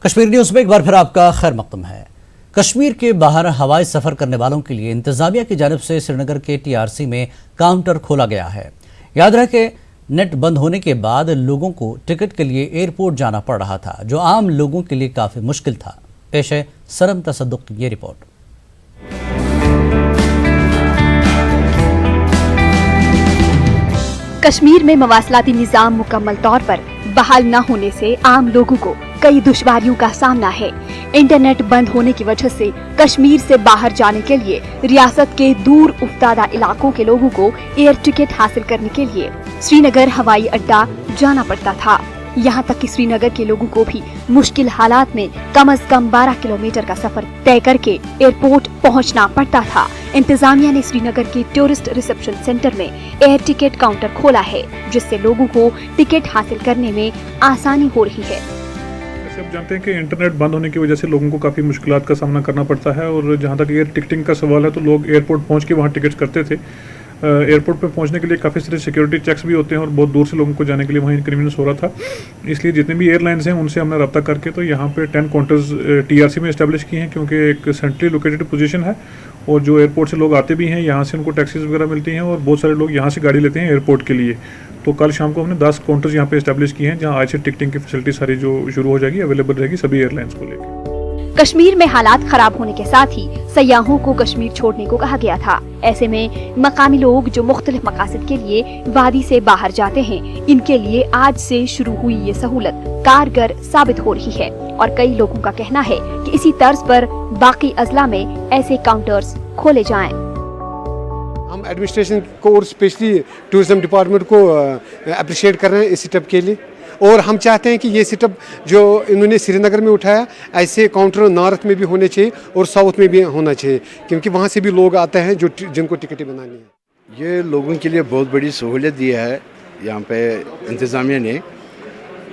Kashmir news में एक बार फिर आपका खैर मकदम है। कश्मीर के बाहर हवाई सफर करने वालों के लिए इंतजामिया की जानिब से श्रीनगर के टीआरसी में काउंटर खोला गया है। याद रहे कि नेट बंद होने के बाद लोगों को टिकट के लिए एयरपोर्ट जाना पड़ रहा था, जो आम लोगों के लिए काफी मुश्किल था। पेश है सरम तसद्दुक की ये रिपोर्ट। कश्मीर में मवासलाती निजाम मुकम्मल तौर पर बहाल न होने से आम लोगों को कई दुश्वारियों का सामना है। इंटरनेट बंद होने की वजह से कश्मीर से बाहर जाने के लिए रियासत के दूर उफ्तादा इलाकों के लोगों को एयर टिकट हासिल करने के लिए श्रीनगर हवाई अड्डा जाना पड़ता था। यहाँ तक कि श्रीनगर के लोगों को भी मुश्किल हालात में कम से कम 12 किलोमीटर का सफर तय करके एयरपोर्ट पहुँचना पड़ता था। इंतजामिया ने श्रीनगर के टूरिस्ट रिसेप्शन सेंटर में एयर टिकट काउंटर खोला है, जिससे लोगों को टिकट हासिल करने में आसानी हो रही है। आप जानते हैं कि इंटरनेट बंद होने की वजह से लोगों को काफ़ी मुश्किलात का सामना करना पड़ता है, और जहाँ तक एयर टिकटिंग का सवाल है तो लोग एयरपोर्ट पहुँच के वहाँ टिकट्स करते थे। एयरपोर्ट पे पहुंचने के लिए काफ़ी सारे सिक्योरिटी चेक्स भी होते हैं और बहुत दूर से लोगों को जाने के लिए वहाँ इनकन्वीनियंस हो रहा था। इसलिए जितने भी एयरलाइंस हैं उनसे हमने रब्ता करके तो यहाँ पे 10 काउंटर्स टीआरसी में इस्टेब्लिश किए हैं, क्योंकि एक सेंट्रली लोकेटेड पोजीशन है और जो एयरपोर्ट से लोग आते भी हैं, यहाँ से उनको टैक्सीज वगैरह मिलती हैं और बहुत सारे लोग यहाँ से गाड़ी लेते हैं एयरपोर्ट के लिए। तो कल शाम को हमने 10 काउंटर्स यहाँ पे इस्टेब्लिश किए हैं, जहाँ आज से टिकटिंग की फैसिलिटी सारी जो शुरू हो जाएगी, अवेलेबल रहेगी सभी एयरलाइंस को लेकर। कश्मीर में हालात खराब होने के साथ ही सयाहों को कश्मीर छोड़ने को कहा गया था। ऐसे में मकामी लोग जो मुख्तलिफ मकासद के लिए वादी से बाहर जाते हैं, इनके लिए आज से शुरू हुई ये सहूलत कारगर साबित हो रही है, और कई लोगों का कहना है कि इसी तर्ज पर बाकी अजला में ऐसे काउंटर्स खोले जाएं। हम एडमिनिस्ट्रेशन को और स्पेशली टूरिज्म डिपार्टमेंट को अप्रिशिएट कर रहे हैं इस सेटअप के लिए, और हम चाहते हैं कि ये सेटअप जो इन्होंने श्रीनगर में उठाया, ऐसे काउंटर नॉर्थ में भी होने चाहिए और साउथ में भी होना चाहिए, क्योंकि वहाँ से भी लोग आते हैं जो जिनको टिकटें बनानी है। ये लोगों के लिए बहुत बड़ी सहूलियत दी है यहाँ पे इंतज़ामिया ने,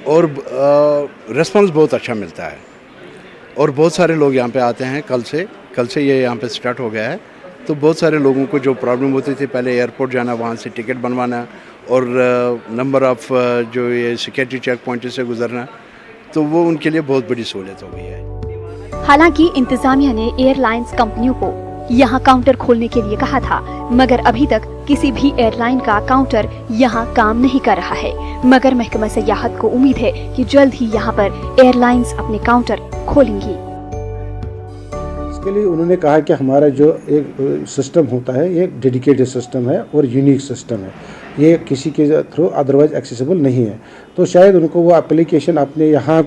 और रिस्पॉन्स बहुत अच्छा मिलता है और बहुत सारे लोग यहाँ पे आते हैं। कल से ये यहाँ पे स्टार्ट हो गया है, तो बहुत सारे लोगों को जो प्रॉब्लम होती थी पहले एयरपोर्ट जाना, वहाँ से टिकट बनवाना और नंबर ऑफ़ जो ये सिक्योरिटी चेक पॉइंट से गुजरना, तो वो उनके लिए बहुत बड़ी सहूलियत हो गई है। हालांकि इंतजामिया ने एयरलाइंस कंपनियों को यहाँ काउंटर खोलने के लिए कहा था, मगर अभी तक किसी भी एयरलाइन का काउंटर यहाँ काम नहीं कर रहा है। मगर महकमा सयाहत को उम्मीद है कि जल्द ही यहाँ पर एयरलाइंस अपने काउंटर खोलेंगी। इसके लिए उन्होंने कहा कि हमारा जो एक सिस्टम होता है, ये एक डेडिकेटेड सिस्टम है और यूनिक सिस्टम है, ये किसी के थ्रू अदरवाइज एक्सेसिबल नहीं है। तो शायद उनको वो एप्लीकेशन अपने यहाँ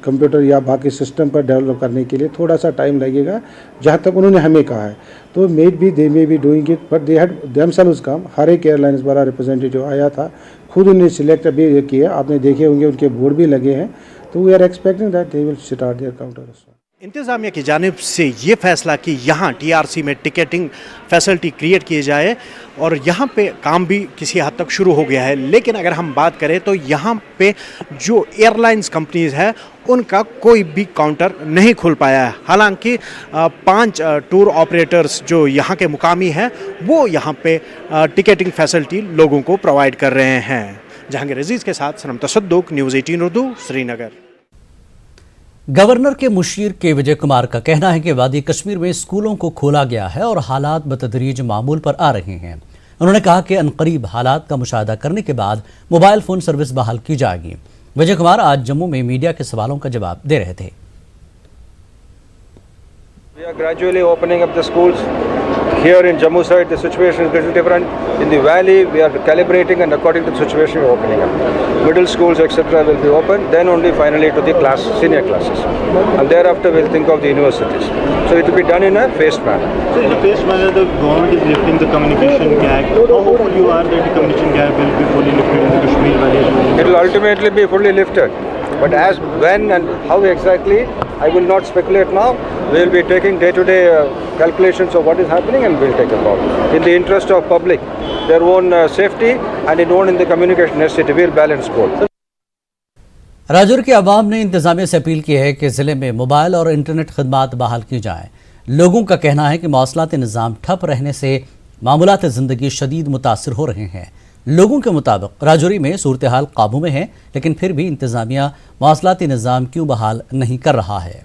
कंप्यूटर या बाकी सिस्टम पर डेवलप करने के लिए थोड़ा सा टाइम लगेगा, जहाँ तक उन्होंने हमें कहा है। तो they may be doing it, but they had themselves come. हर एक एयरलाइंस वाला रिप्रेजेंटेटिव आया था, खुद उन्होंने सिलेक्ट भी किया, आपने देखे होंगे उनके बोर्ड भी लगे हैं। तो we are expecting that they will start their counter. इंतज़ामिया की जानिब से ये फैसला कि यहाँ टीआरसी में टिकटिंग फैसिलिटी क्रिएट किए जाए, और यहाँ पे काम भी किसी हद तक शुरू हो गया है। लेकिन अगर हम बात करें तो यहाँ पे जो एयरलाइंस कंपनीज़ है उनका कोई भी काउंटर नहीं खुल पाया है। हालांकि 5 टूर ऑपरेटर्स जो यहाँ के मुकामी हैं वो यहाँ पे टिकटिंग फैसिलिटी लोगों को प्रोवाइड कर रहे हैं। जहांगीर अजीज़ के साथ सरम तसद्दुक, न्यूज़ 18 उर्दू, श्रीनगर। गवर्नर के मुशीर के विजय कुमार का कहना है कि वादी कश्मीर में स्कूलों को खोला गया है और हालात बतदरीज मामूल पर आ रहे हैं। उन्होंने कहा कि अनकरीब हालात का मुशाहदा करने के बाद मोबाइल फोन सर्विस बहाल की जाएगी। विजय कुमार आज जम्मू में मीडिया के सवालों का जवाब दे रहे थे। We are gradually opening up the schools. Here in Jammu side, the situation is a little different. In the valley, we are calibrating and according to the situation, we are opening up. Middle schools, etc., will be open. Then only finally to the senior classes, and thereafter we'll think of the universities. So it will be done in a phased manner. So in a phased manner, the government is lifting the communication gap. How hopeful you are that the communication gap will be fully lifted in the Kashmir Valley? It will ultimately be fully lifted, but as, when, and how exactly, I will not speculate now. We will be taking day-to-day calculations of what is happening, and we'll take a call. In the interest of public, their own safety, and in the communication necessity, we'll balance both. Rajouri के अवाम ने इंतजामिया से appeal की है कि जिले में mobile और इंटरनेट खदमात बहाल की जाएं। लोगों का कहना है कि मौसलाती निज़ाम ठप रहने से मामूलात ज़िंदगी शदीद मुतासिर हो रहे हैं। लोगों के मुताबिक राजौरी में सूरत हाल काबू में है, लेकिन फिर भी इंतजामिया मवासलाती निज़ाम क्यों बहाल नहीं कर रहा है।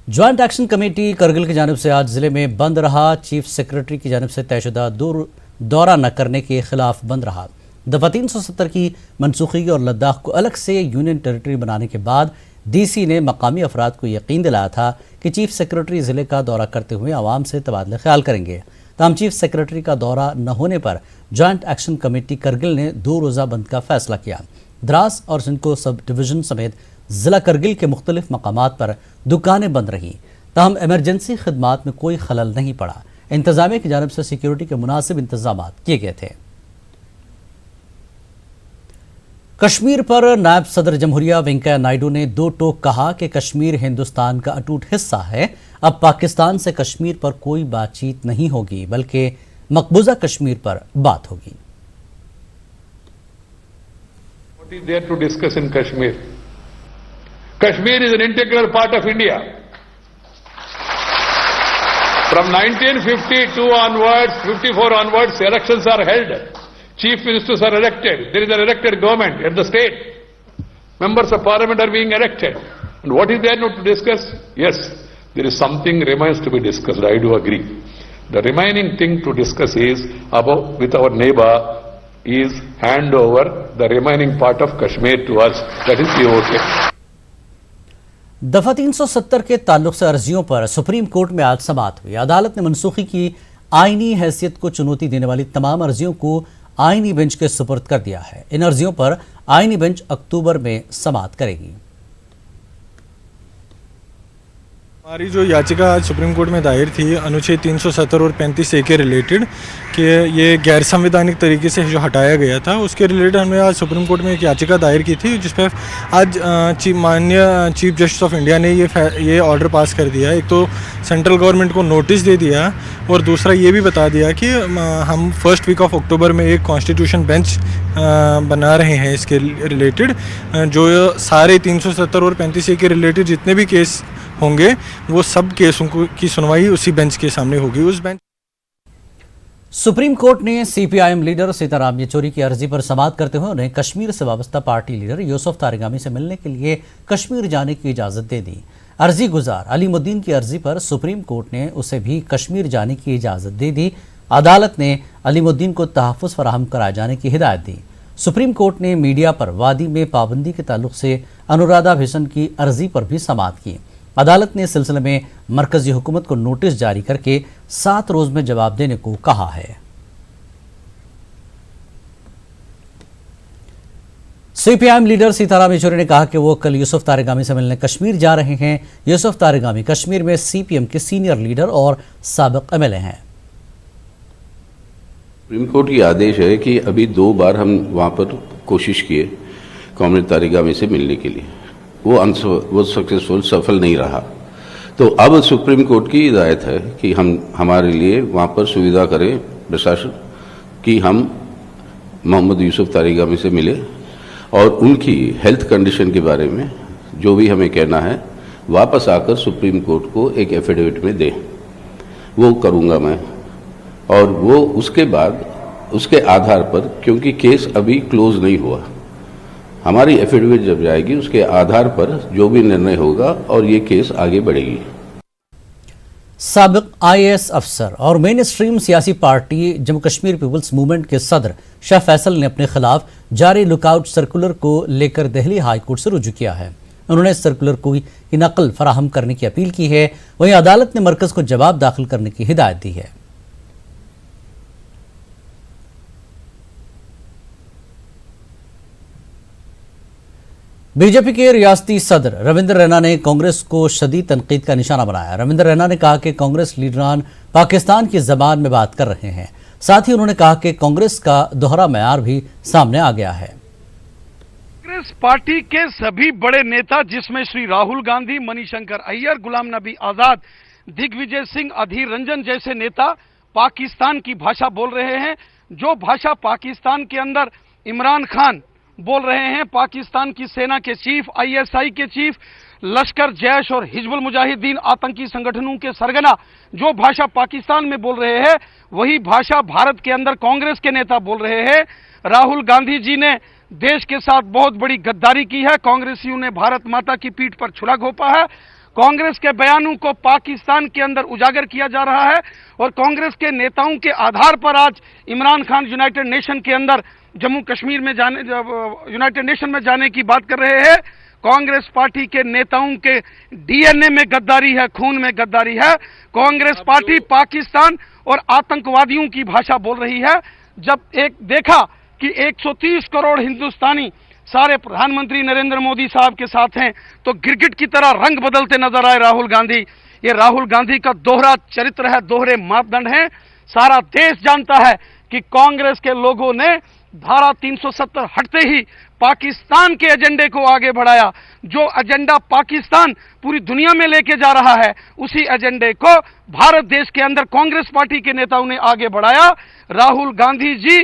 ज्वाइंट एक्शन कमेटी करगिल की जानिब से आज जिले में बंद रहा। चीफ सेक्रेटरी की जानिब से तयशुदा दौरा न करने के खिलाफ बंद रहा। दफा 370 की मनसूखी और लद्दाख को अलग से यूनियन टेरिटरी बनाने के बाद डीसी ने मकामी अफराद को यकीन दिलाया था कि चीफ सेक्रेटरी जिले का दौरा करते हुए आवाम से तबादला ख्याल करेंगे। तमाम चीफ सेक्रेटरी का दौरा न होने पर ज्वाइंट एक्शन कमेटी करगिल ने 2 रोज़ा बंद का फैसला किया। द्रास और सिंको सब डिवीजन समेत जिला करगिल के मुख्तलिफ मकामात पर दुकानें बंद रहीं, ताहम इमरजेंसी खदमात में कोई खलल नहीं पड़ा। इंतजामिया की जानिब से सिक्योरिटी के मुनासिब इंतजाम किए गए थे। कश्मीर पर नायब सदर जमहूरिया वेंकैया नायडू ने 2 टोक कहा कि कश्मीर हिंदुस्तान का अटूट हिस्सा है। अब पाकिस्तान से कश्मीर पर कोई बातचीत नहीं होगी, बल्कि मकबूजा कश्मीर पर बात होगी। What is there to discuss in Kashmir? Kashmir is an integral part of India. From 1952 onwards, 54 onwards, elections are held. Chief ministers are elected. There is an elected government at the state. Members of parliament are being elected. And what is there not to discuss? Yes, there is something remains to be discussed. I do agree. The remaining thing to discuss is about with our neighbor is hand over the remaining part of Kashmir to us. That is POK. दफा 370 के ताल्लुक से अर्जियों पर supreme court में आज समाअत हुई। अदालत ने मनसूखी की आईनी हैसियत को चुनौती देने वाली तमाम अर्जियों को आईनी बेंच के सुपुर्द कर दिया है। इन अर्जियों पर आईनी बेंच अक्टूबर में समाअत करेगी। हमारी जो याचिका आज सुप्रीम कोर्ट में दायर थी अनुच्छेद 370 और 35A के रिलेटेड कि ये गैर संवैधानिक तरीके से जो हटाया गया था, उसके रिलेटेड हमने आज सुप्रीम कोर्ट में एक याचिका दायर की थी, जिस पर आज माननीय चीफ जस्टिस ऑफ इंडिया ने ये ऑर्डर पास कर दिया। एक तो सेंट्रल गवर्नमेंट को नोटिस दे दिया और दूसरा ये भी बता दिया कि हम फर्स्ट वीक ऑफ अक्टूबर में एक कॉन्स्टिट्यूशन बेंच बना रहे हैं इसके रिलेटेड, जो सारे 370 और 35A के रिलेटेड जितने भी केस होंगे वो सब केसों की सुनवाई उसी बेंच के सामने होगी। उस बेंच सुप्रीम कोर्ट ने सीपीआईएम लीडर सीताराम येचुरी की अर्जी पर समाअत करते हुए उन्हें कश्मीर से वाबस्ता पार्टी लीडर यूसुफ तारिगामी से मिलने के लिए कश्मीर जाने की इजाज़त दे दी। अर्जी गुजार अलीमुद्दीन की अर्जी पर सुप्रीम कोर्ट ने उसे भी कश्मीर जाने की इजाज़त दे दी। अदालत ने अलीमुद्दीन को तहफ़्फ़ुज़ फराहम कराए जाने की हिदायत दी। सुप्रीम कोर्ट ने मीडिया पर वादी में पाबंदी के ताल्लुक से अनुराधा भिशन की अर्जी पर भी समाअत की। अदालत ने इस सिलसिले में मरकजी हुकूमत को नोटिस जारी करके 7 रोज में जवाब देने को कहा है। सीपीआईएम लीडर सीताराम येचुरी ने कहा कि वो कल यूसुफ तारिगामी से मिलने कश्मीर जा रहे हैं। यूसुफ तारिगामी कश्मीर में सीपीएम के सीनियर लीडर और साबिक एमएलए हैं। सुप्रीम कोर्ट की आदेश है कि अभी 2 बार हम वहां पर कोशिश किए कॉमरेड तारिगामी से मिलने के लिए, वो सक्सेसफुल सफल नहीं रहा। तो अब सुप्रीम कोर्ट की हिदायत है कि हम हमारे लिए वहाँ पर सुविधा करें प्रशासन कि हम मोहम्मद यूसुफ तारिगामी से मिले और उनकी हेल्थ कंडीशन के बारे में जो भी हमें कहना है वापस आकर सुप्रीम कोर्ट को एक एफिडेविट में दें। वो करूँगा मैं, और वो उसके बाद उसके आधार पर, क्योंकि केस अभी क्लोज नहीं हुआ, हमारी एफिडेविट जब जाएगी उसके आधार पर जो भी निर्णय होगा और ये केस आगे बढ़ेगी। साबिक आईएएस अफसर और मेन स्ट्रीम सियासी party Jammu Kashmir people's movement के सदर शाह फैसल ने अपने खिलाफ जारी लुकआउट सर्कुलर को लेकर दिल्ली हाई कोर्ट से रुजू किया है। उन्होंने सर्कुलर की नकल फराहम करने की अपील की है। वहीं अदालत ने मरकज को जवाब दाखिल करने की हिदायत दी है। बीजेपी के रियासती सदर रविंद्र रैना ने कांग्रेस को शदीद तनकीद का निशाना बनाया। रविंद्र रैना ने कहा कि कांग्रेस लीडरान पाकिस्तान की जबान में बात कर रहे हैं। साथ ही उन्होंने कहा कि कांग्रेस का दोहरा मयार भी सामने आ गया है। कांग्रेस पार्टी के सभी बड़े नेता, जिसमें श्री राहुल गांधी, मणिशंकर अय्यर, गुलाम नबी आजाद, दिग्विजय सिंह, अधीर रंजन जैसे नेता पाकिस्तान की भाषा बोल रहे हैं। जो भाषा पाकिस्तान के अंदर इमरान खान बोल रहे हैं, पाकिस्तान की सेना के चीफ, आईएसआई के चीफ, लश्कर, जैश और हिजबुल मुजाहिदीन आतंकी संगठनों के सरगना जो भाषा पाकिस्तान में बोल रहे हैं, वही भाषा भारत के अंदर कांग्रेस के नेता बोल रहे हैं। राहुल गांधी जी ने देश के साथ बहुत बड़ी गद्दारी की है। कांग्रेसियों ने भारत माता की पीठ पर छुरा घोंपा है। कांग्रेस के बयानों को पाकिस्तान के अंदर उजागर किया जा रहा है और कांग्रेस के नेताओं के आधार पर आज इमरान खान यूनाइटेड नेशन के अंदर जम्मू कश्मीर में जाने, यूनाइटेड नेशन में जाने की बात कर रहे हैं। कांग्रेस पार्टी के नेताओं के डीएनए में गद्दारी है, खून में गद्दारी है। कांग्रेस पार्टी पाकिस्तान और आतंकवादियों की भाषा बोल रही है। जब एक देखा कि 130 करोड़ हिंदुस्तानी सारे प्रधानमंत्री नरेंद्र मोदी साहब के साथ हैं, तो गिरगिट की तरह रंग बदलते नजर आए राहुल गांधी। ये राहुल गांधी का दोहरा चरित्र है, दोहरे मापदंड हैं। सारा देश जानता है कि कांग्रेस के लोगों ने धारा 370 हटते ही पाकिस्तान के एजेंडे को आगे बढ़ाया। जो एजेंडा पाकिस्तान पूरी दुनिया में लेके जा रहा है, उसी एजेंडे को भारत देश के अंदर कांग्रेस पार्टी के नेताओं ने आगे बढ़ाया। राहुल गांधी जी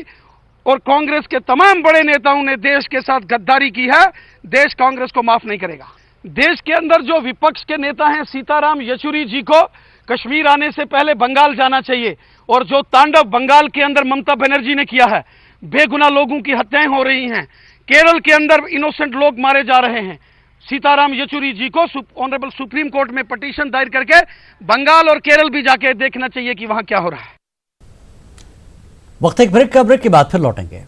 और कांग्रेस के तमाम बड़े नेताओं ने देश के साथ गद्दारी की है। देश कांग्रेस को माफ नहीं करेगा। देश के अंदर जो विपक्ष के नेता हैं, सीताराम येचुरी जी को कश्मीर आने से पहले बंगाल जाना चाहिए। और जो तांडव बंगाल के अंदर ममता बनर्जी ने किया है, बेगुनाह लोगों की हत्याएं हो रही हैं, केरल के अंदर इनोसेंट लोग मारे जा रहे हैं। सीताराम येचुरी जी को ऑनरेबल सुप्रीम कोर्ट में पिटीशन दायर करके बंगाल और केरल भी जाके देखना चाहिए कि वहां क्या हो रहा है। वक्त एक ब्रेक के बाद फिर लौटेंगे।